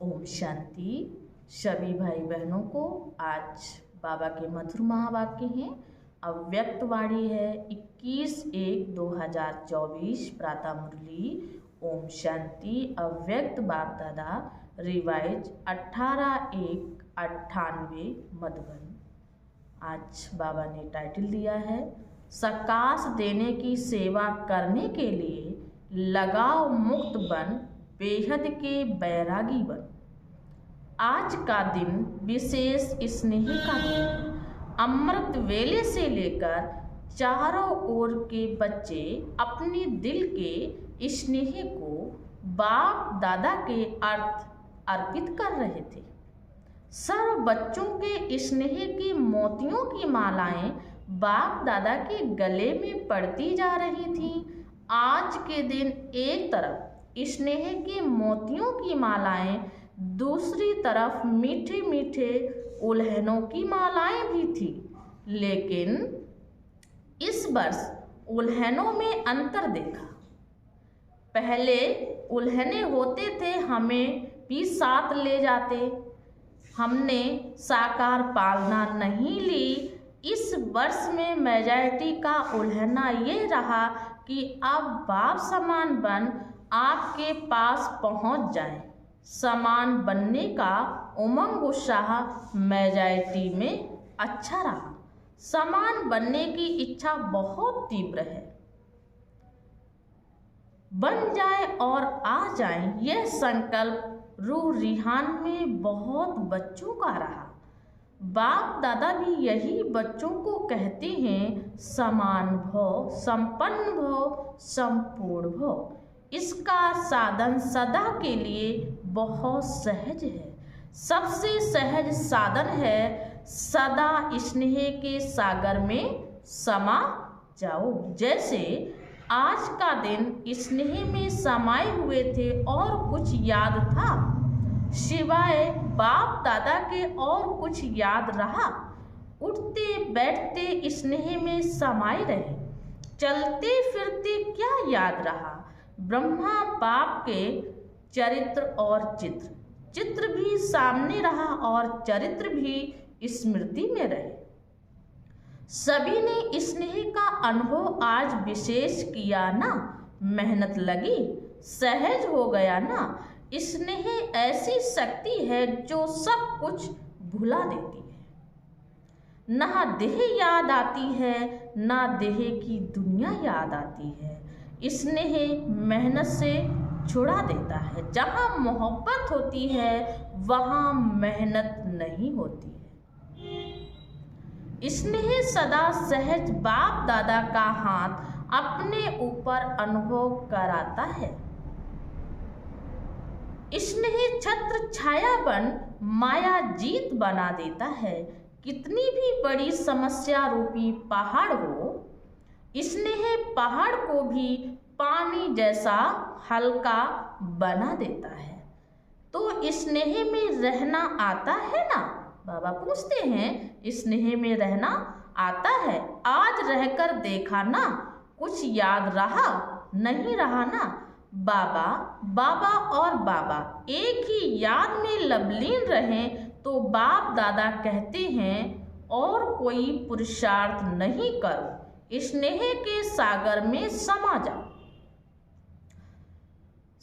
ओम शांति। सभी भाई बहनों को आज बाबा के मधुर महावाक्य हैं। अव्यक्त वाणी है 21/1/2024 प्रातः मुरली। ओम शांति। अव्यक्त बाप दादा रिवाइज 18/1/98 मधुबन। आज बाबा ने टाइटल दिया है सकाश देने की सेवा करने के लिए लगाव मुक्त बन, बेहद के बैरागी बन। आज का दिन विशेष स्नेह का दिन है। अमृत वेले से लेकर चारों ओर के बच्चे अपने दिल के स्नेह को बाप दादा के अर्थ अर्पित कर रहे थे। सर्व बच्चों के स्नेह की मोतियों की मालाएं बाप दादा के गले में पड़ती जा रही थीं। आज के दिन एक तरफ स्नेह के मोतियों की मालाएं, दूसरी तरफ मीठे मीठे उल्हनों की मालाएं भी थी। लेकिन इस वर्ष उल्हनों में अंतर देखा। पहले उल्हने होते थे, हमें भी साथ ले जाते। हमने साकार पालना नहीं ली। इस वर्ष में मेजॉरिटी का उल्हना ये रहा कि अब बाप समान बन आपके पास पहुंच जाए। समान बनने का उमंग उत्साह मेजॉरिटी में अच्छा रहा। समान बनने की इच्छा बहुत तीव्र है। बन जाए और आ जाए, यह संकल्प रूह रिहान में बहुत बच्चों का रहा। बाप दादा भी यही बच्चों को कहते हैं, समान भव, संपन्न भव, संपूर्ण भव। इसका साधन सदा के लिए बहुत सहज है। सबसे सहज साधन है सदा स्नेह के सागर में समा जाओ। जैसे आज का दिन स्नेह में समाये हुए थे और कुछ याद था सिवाय बाप दादा के और कुछ याद रहा। उठते बैठते स्नेह में समाये रहे। चलते फिरते क्या याद रहा। ब्रह्मा बाप के चरित्र और चित्र भी सामने रहा और चरित्र भी स्मृति में रहे। सभी ने स्नेह का अनुभव आज विशेष किया ना। मेहनत लगी, सहज हो गया ना। स्नेह ऐसी शक्ति है जो सब कुछ भुला देती है। ना देह याद आती है, ना देह की दुनिया याद आती है। स्नेह मेहनत से छुड़ा देता है। जहाँ मोहब्बत होती है वहाँ मेहनत नहीं होती है। स्नेह सदा सहज बाप दादा का हाथ अपने ऊपर अनुभव कराता है। स्नेह छत्र छाया बन माया जीत बना देता है। कितनी भी बड़ी समस्या रूपी पहाड़ हो, स्नेह पहाड़ को भी पानी जैसा हल्का बना देता है। तो स्नेह में रहना आता है ना। बाबा पूछते हैं, स्नेह में रहना आता है। आज रहकर देखा ना, कुछ याद रहा नहीं रहा ना। बाबा बाबा और बाबा एक ही याद में लवलीन रहें तो बाप दादा कहते हैं और कोई पुरुषार्थ नहीं करो, स्नेह के सागर में समा जाओ।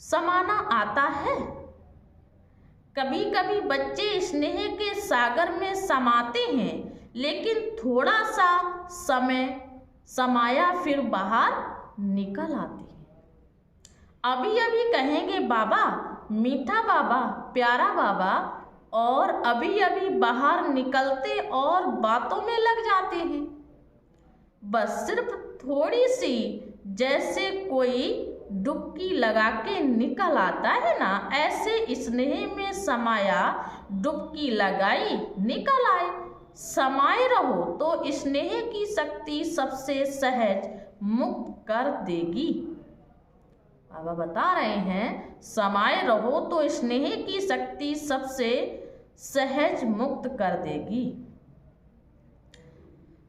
समाना आता है। कभी कभी बच्चे स्नेह के सागर में समाते हैं, लेकिन थोड़ा सा समय समाया फिर बाहर निकल आते हैं। अभी अभी कहेंगे बाबा, मीठा बाबा, प्यारा बाबा, और अभी अभी बाहर निकलते और बातों में लग जाते हैं। बस सिर्फ थोड़ी सी, जैसे कोई डुबकी लगा के निकल आता है ना, ऐसे स्नेह में समाया, डुबकी लगाई, निकल आए। समाये रहो तो स्नेह की शक्ति सबसे सहज मुक्त कर देगी। बाबा बता रहे हैं, समाये रहो तो स्नेह की शक्ति सबसे सहज मुक्त कर देगी।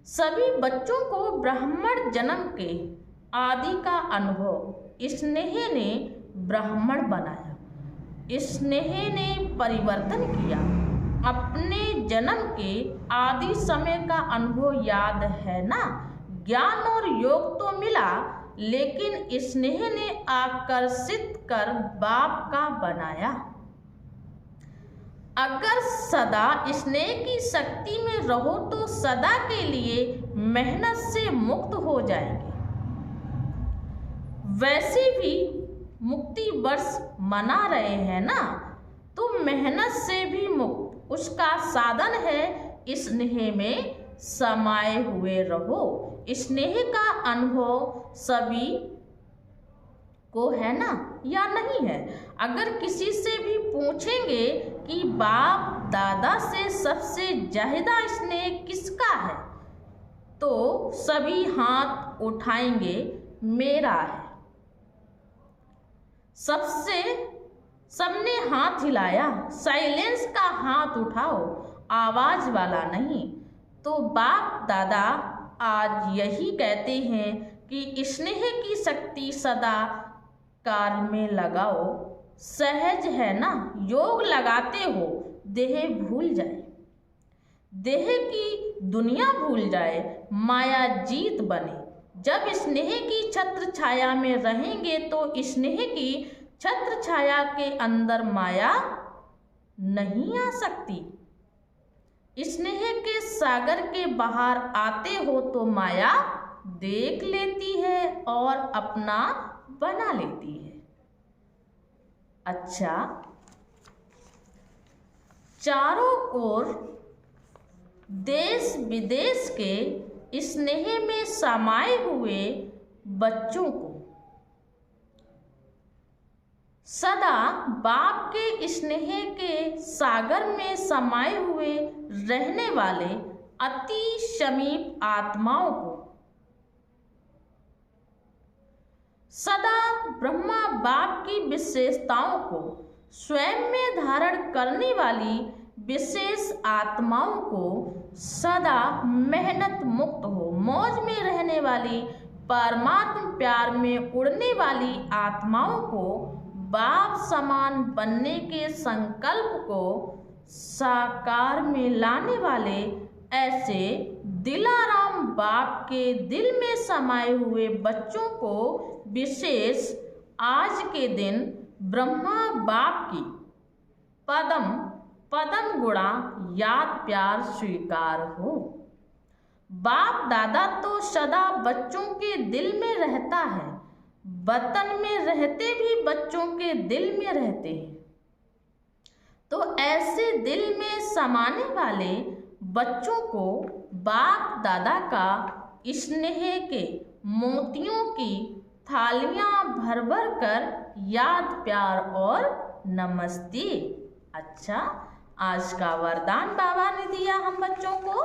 सभी बच्चों को ब्राह्मण जन्म के आदि का अनुभव स्नेह ने ब्राह्मण बनाया। स्नेह ने परिवर्तन किया। अपने जन्म के आदि समय का अनुभव याद है ना। ज्ञान और योग तो मिला, लेकिन स्नेह ने आकर्षित कर बाप का बनाया। अगर सदा स्नेह की शक्ति में रहो तो सदा के लिए मेहनत से मुक्त हो जाएंगे। वैसे भी मुक्ति वर्ष मना रहे हैं ना, तो मेहनत से भी मुक्त उसका साधन है स्नेह में समाये हुए रहो। स्नेह का अनुभव सभी को है ना या नहीं है? अगर किसी से भी पूछेंगे कि बाप दादा से सबसे ज्यादा स्नेह किसका है, तो सभी हाथ उठाएंगे, मेरा है। सबने हाथ हिलाया। साइलेंस का हाथ उठाओ, आवाज वाला नहीं। तो बाप दादा आज यही कहते हैं कि स्नेह की शक्ति सदा कार्य में लगाओ। सहज है ना, योग लगाते हो, देह भूल जाए, देह की दुनिया भूल जाए, माया जीत बने। जब स्नेह की छत्र छाया में रहेंगे तो स्नेह की छत्र छाया के अंदर माया नहीं आ सकती। स्नेह के सागर के बाहर आते हो तो माया देख लेती है और अपना बना लेती है। अच्छा, चारों ओर देश विदेश के स्नेह में समाये हुए बच्चों को सदा बाप के स्नेह के सागर में समाये हुए रहने वाले अति समीप आत्माओं को सदा ब्रह्मा बाप की विशेषताओं को स्वयं में धारण करने वाली विशेष आत्माओं को सदा मेहनत मुक्त हो मौज में रहने वाली परमात्म प्यार में उड़ने वाली आत्माओं को बाप समान बनने के संकल्प को साकार में लाने वाले ऐसे दिलाराम बाप के दिल में समाये हुए बच्चों को विशेष आज के दिन ब्रह्मा बाप की पदम गुणा याद प्यार स्वीकार हो। बाप दादा तो सदा बच्चों के दिल में रहता है, वतन में रहते भी बच्चों के दिल में रहते हैं। तो ऐसे दिल में समाने वाले बच्चों को बाप दादा का स्नेह के मोतियों की थालियां भर भर कर याद प्यार और नमस्ते। अच्छा, आज का वरदान बाबा ने दिया हम बच्चों को,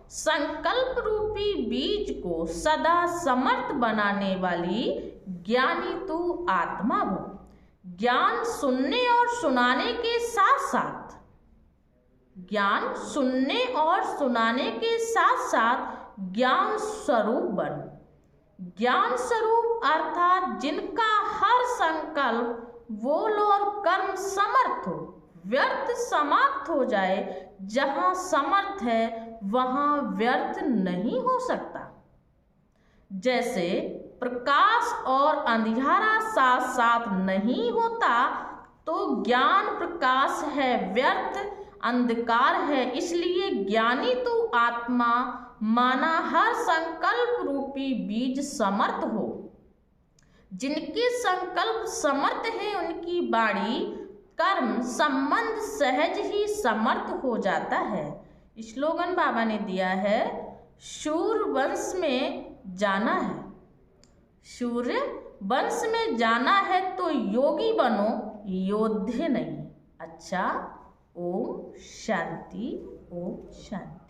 संकल्प रूपी बीज को सदा समर्थ बनाने वाली ज्ञानी तू आत्मा हो। ज्ञान सुनने और सुनाने के साथ साथ ज्ञान स्वरूप बन। ज्ञान स्वरूप अर्थात जिनका हर संकल्प बोल और कर्म समर्थ हो, व्यर्थ समाप्त हो जाए। जहाँ समर्थ है वहाँ व्यर्थ नहीं हो सकता। जैसे प्रकाश और अंधियारा साथ साथ नहीं होता, तो ज्ञान प्रकाश है, व्यर्थ अंधकार है। इसलिए ज्ञानी तो आत्मा माना हर संकल्प रूपी बीज समर्थ हो। जिनके संकल्प समर्थ है उनकी वाणी कर्म संबंध सहज ही समर्थ हो जाता है। स्लोगन बाबा ने दिया है, शूर वंश में जाना है, शूर्य वंश में जाना है तो योगी बनो, योद्धे नहीं। अच्छा, ओम शांति, ओम शांति।